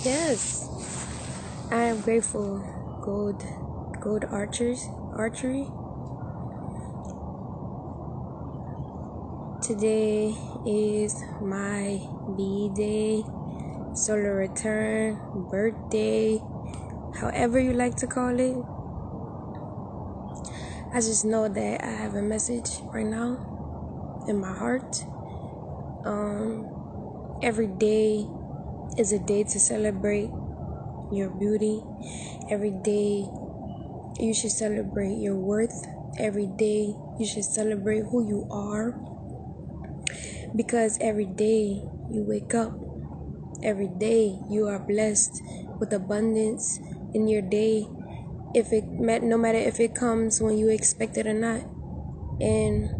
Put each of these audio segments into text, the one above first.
Yes, I am grateful. Gold archery. Today is my B-day, solar return, birthday, however you like to call it. I just know that I have a message right now in my heart. Every day is a day to celebrate your beauty. Every day you should celebrate your worth. Every day you should celebrate who you are, because every day you wake up, every day you are blessed with abundance in your day, no matter if it comes when you expect it or not. And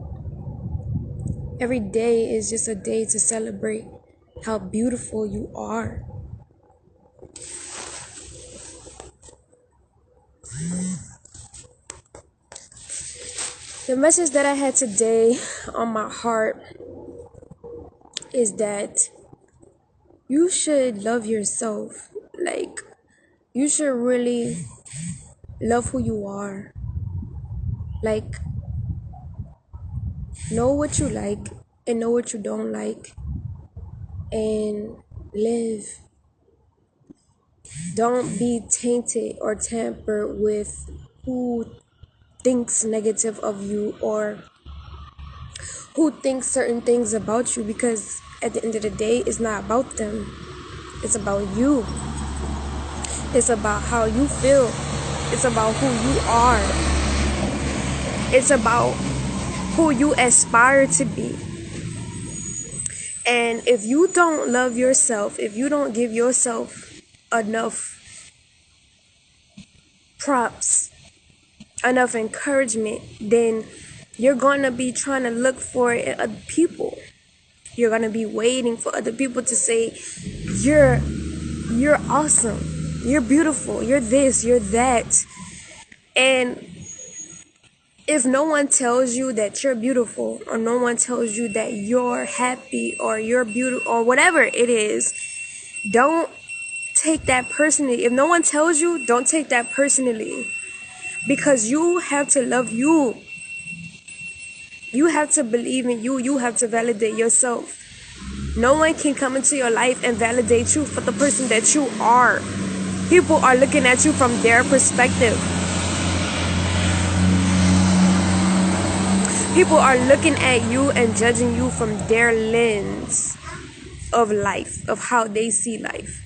every day is just a day to celebrate how beautiful you are. The message that I had today on my heart is that you should love yourself. Like, you should really love who you are. Like, know what you like and know what you don't like, and live. Don't be tainted or tampered with who thinks negative of you or who thinks certain things about you, because at the end of the day, it's not about them. It's about you. It's about how you feel. It's about who you are. It's about who you aspire to be. And if you don't love yourself, if you don't give yourself enough props, enough encouragement, then you're gonna be trying to look for it in other people. You're gonna be waiting for other people to say, you're awesome, you're beautiful, you're this, you're that. And if no one tells you that you're beautiful, or no one tells you that you're happy or you're beautiful or whatever it is, don't take that personally. If no one tells you, don't take that personally, because you have to love you. You have to believe in you. You have to validate yourself. No one can come into your life and validate you for the person that you are. People are looking at you from their perspective. People are looking at you and judging you from their lens of life, of how they see life.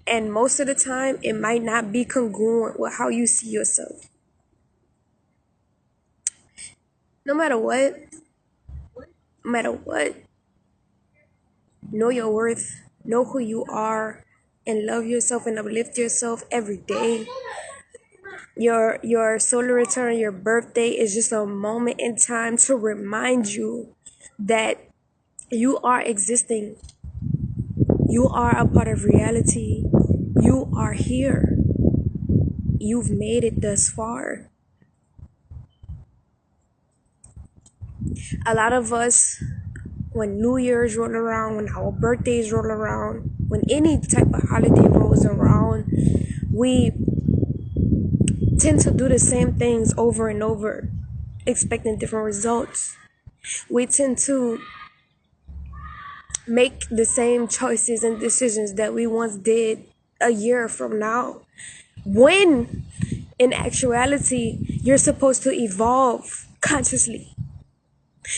And most of the time, it might not be congruent with how you see yourself. No matter what, know your worth, know who you are, and love yourself and uplift yourself every day. Your solar return, your birthday is just a moment in time to remind you that you are existing. You are a part of reality. You are here. You've made it thus far. A lot of us, when New Year's roll around, when our birthdays roll around, when any type of holiday rolls around, we tend to do the same things over and over, expecting different results. We tend to make the same choices and decisions that we once did a year from now, when in actuality, you're supposed to evolve consciously.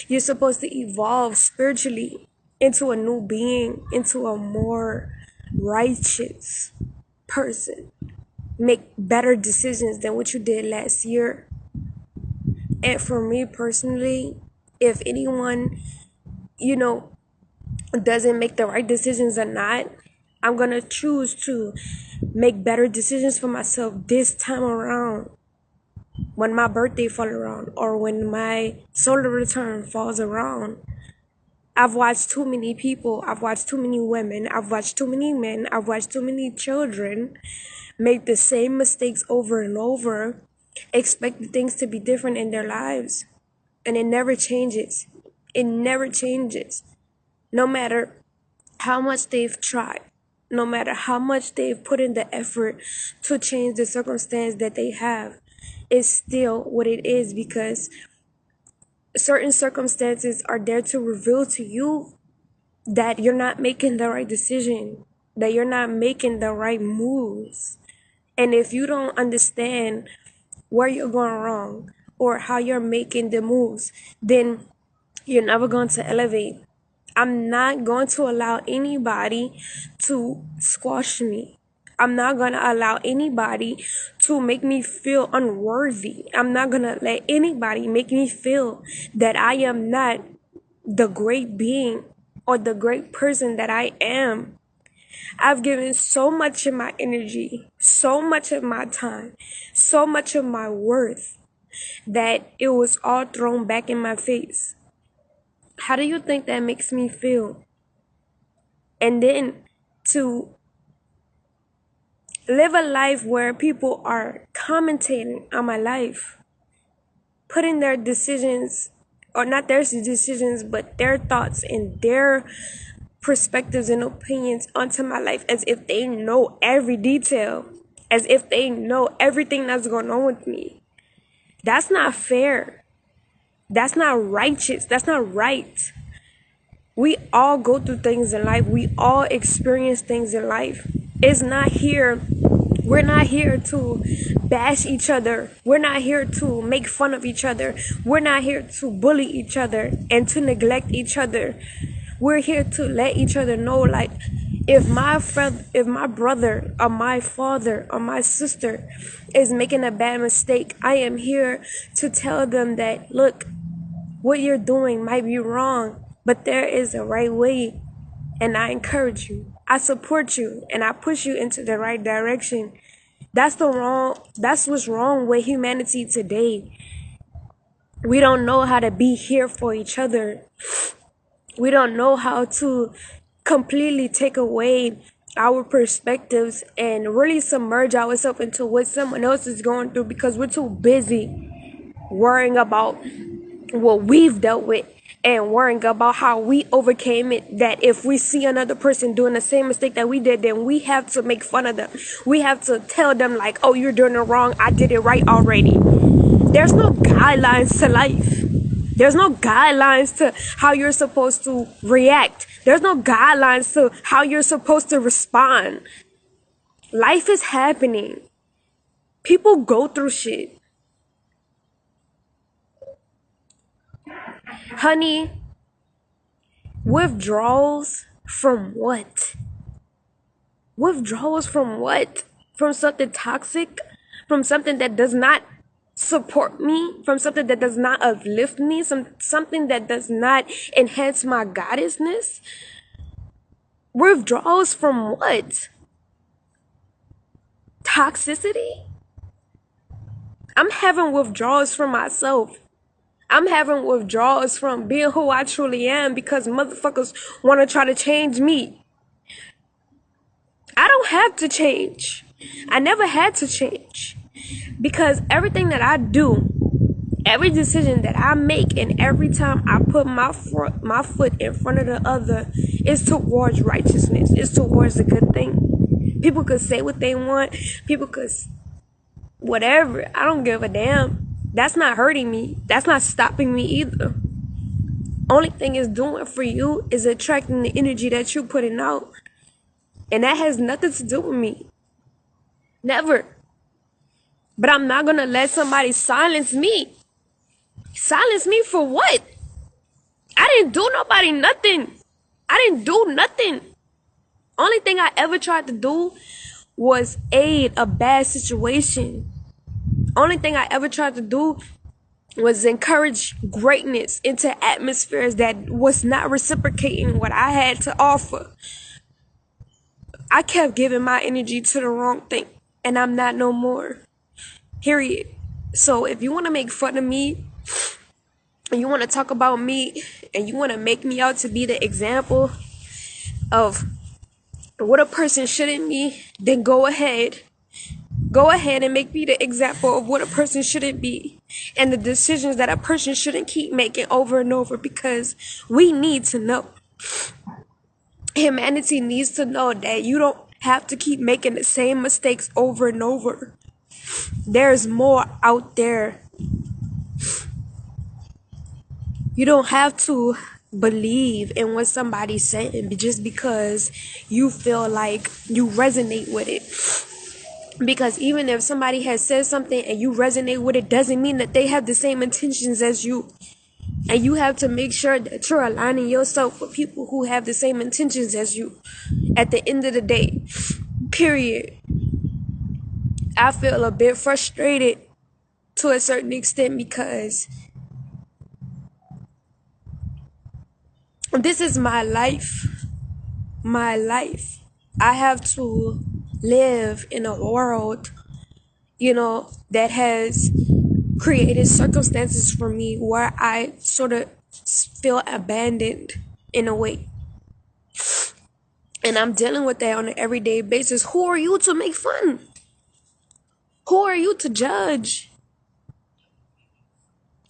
You're supposed to evolve spiritually into a new being, into a more righteous person. Make better decisions than what you did last year. And for me personally, if anyone, doesn't make the right decisions or not, I'm gonna choose to make better decisions for myself this time around. When my birthday falls around, or when my solar return falls around, I've watched too many people, I've watched too many women, I've watched too many men, I've watched too many children make the same mistakes over and over, expect things to be different in their lives. And it never changes. It never changes. No matter how much they've tried. no matter how much they've put in the effort to change the circumstance that they have, it's still what it is, because certain circumstances are there to reveal to you that you're not making the right decision, that you're not making the right moves. And if you don't understand where you're going wrong or how you're making the moves, then you're never going to elevate. I'm not going to allow anybody to squash me. I'm not going to allow anybody to make me feel unworthy. I'm not going to let anybody make me feel that I am not the great being or the great person that I am. I've given so much of my energy, so much of my time, so much of my worth that it was all thrown back in my face. How do you think that makes me feel? And then to live a life where people are commentating on my life, putting their decisions, or not their decisions, but their thoughts and their perspectives and opinions onto my life as if they know every detail, as if they know everything that's going on with me. That's not fair. That's not righteous. That's not right. We all go through things in life. We all experience things in life. We're not here to bash each other. We're not here to make fun of each other. We're not here to bully each other and to neglect each other. We're here to let each other know, like, if my brother or my father or my sister is making a bad mistake, I am here to tell them that, look, what you're doing might be wrong, but there is a right way, and I encourage you. I support you, and I push you into the right direction. That's what's wrong with humanity today. We don't know how to be here for each other. We don't know how to completely take away our perspectives and really submerge ourselves into what someone else is going through, because we're too busy worrying about what we've dealt with and worrying about how we overcame it, that if we see another person doing the same mistake that we did, then we have to make fun of them. We have to tell them, like, oh, you're doing it wrong, I did it right already. There's no guidelines to life. There's no guidelines to how you're supposed to react. There's no guidelines to how you're supposed to respond. Life is happening. People go through shit. Honey, withdrawals from what? Withdrawals from what? From something toxic? From something that does not support me? From something that does not uplift me? Something that does not enhance my goddessness? Withdrawals from what? Toxicity? I'm having withdrawals from myself. I'm having withdrawals from being who I truly am because motherfuckers want to try to change me. I don't have to change. I never had to change, because everything that I do, every decision that I make, and every time I put my foot in front of the other is towards righteousness. It's towards a good thing. People could say what they want. People could whatever. I don't give a damn. That's not hurting me. That's not stopping me either. Only thing it's doing for you is attracting the energy that you're putting out. And that has nothing to do with me. Never. But I'm not going to let somebody silence me. Silence me for what? I didn't do nobody nothing. I didn't do nothing. Only thing I ever tried to do was aid a bad situation. Only thing I ever tried to do was encourage greatness into atmospheres that was not reciprocating what I had to offer. I kept giving my energy to the wrong thing, and I'm not no more. Period. So if you want to make fun of me, and you want to talk about me, and you want to make me out to be the example of what a person shouldn't be, then go ahead. Go ahead and make me the example of what a person shouldn't be and the decisions that a person shouldn't keep making over and over, because we need to know. Humanity needs to know that you don't have to keep making the same mistakes over and over. There's more out there. You don't have to believe in what somebody's saying just because you feel like you resonate with it. Because even if somebody has said something and you resonate with it, doesn't mean that they have the same intentions as you. And you have to make sure that you're aligning yourself with people who have the same intentions as you at the end of the day. Period. I feel a bit frustrated to a certain extent because this is my life. My life. I have to live in a world, that has created circumstances for me where I sort of feel abandoned in a way. And I'm dealing with that on an everyday basis. Who are you to make fun? Who are you to judge?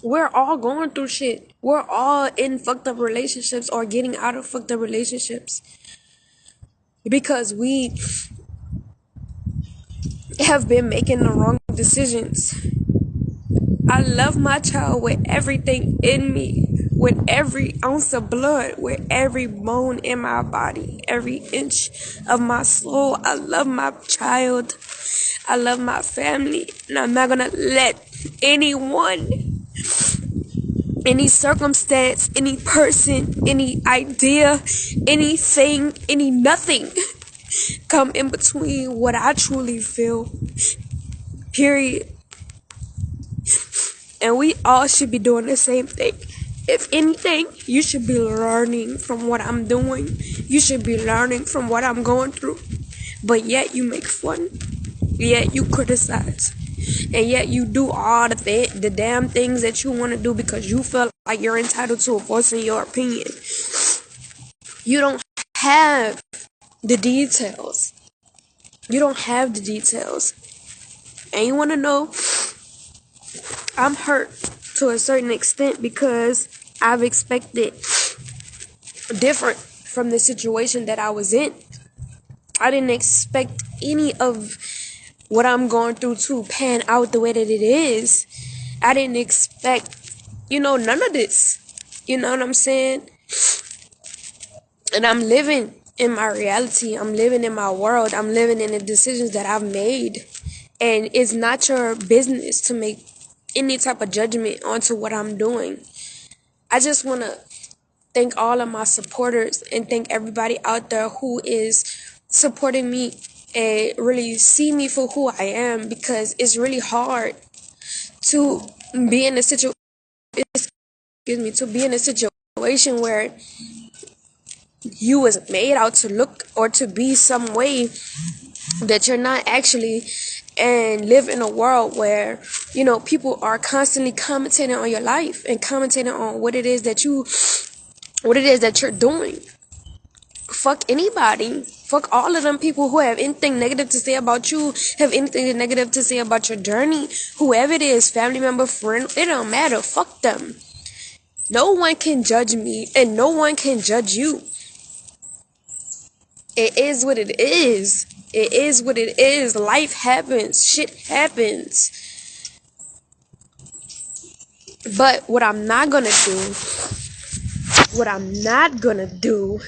We're all going through shit. We're all in fucked up relationships or getting out of fucked up relationships because we have been making the wrong decisions. I love my child with everything in me, with every ounce of blood, with every bone in my body, every inch of my soul. I love my child. I love my family. And I'm not gonna let anyone, any circumstance, any person, any idea, anything, any nothing come in between what I truly feel. Period. And we all should be doing the same thing. If anything, you should be learning from what I'm doing. You should be learning from what I'm going through. But yet you make fun. Yet you criticize. And yet you do all the damn things that you want to do because you feel like you're entitled to voicing your opinion. You don't have the details. You don't have the details. And you want to know, I'm hurt to a certain extent because I've expected different from the situation that I was in. I didn't expect any of what I'm going through to pan out the way that it is. I didn't expect, none of this. You know what I'm saying? And I'm living in my reality. I'm living in my world. I'm living in the decisions that I've made. And it's not your business to make any type of judgment onto what I'm doing. I just want to thank all of my supporters and thank everybody out there who is supporting me and really see me for who I am, because it's really hard to be in a situation where you was made out to look or to be some way that you're not actually, and live in a world where people are constantly commentating on your life and commentating on what it is that you're doing. Fuck anybody. Fuck all of them people who have anything negative to say about you, have anything negative to say about your journey. Whoever it is, family member, friend, it don't matter. Fuck them. No one can judge me and no one can judge you. It is what it is. It is what it is. Life happens. Shit happens. But what I'm not gonna do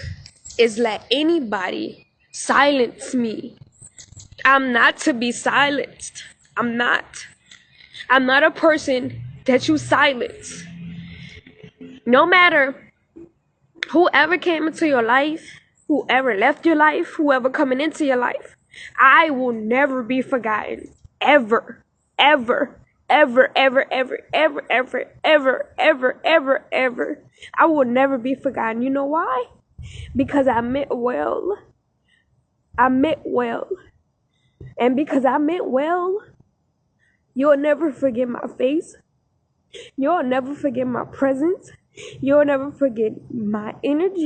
is let anybody silence me. I'm not to be silenced. I'm not a person that you silence. No matter whoever came into your life, whoever left your life, whoever coming into your life, I will never be forgotten. Ever. Ever. Ever, ever, ever, ever, ever, ever, ever, ever, ever. I will never be forgotten. You know why? Because I meant well. I meant well. And because I meant well, you'll never forget my face. You'll never forget my presence. You'll never forget my energy.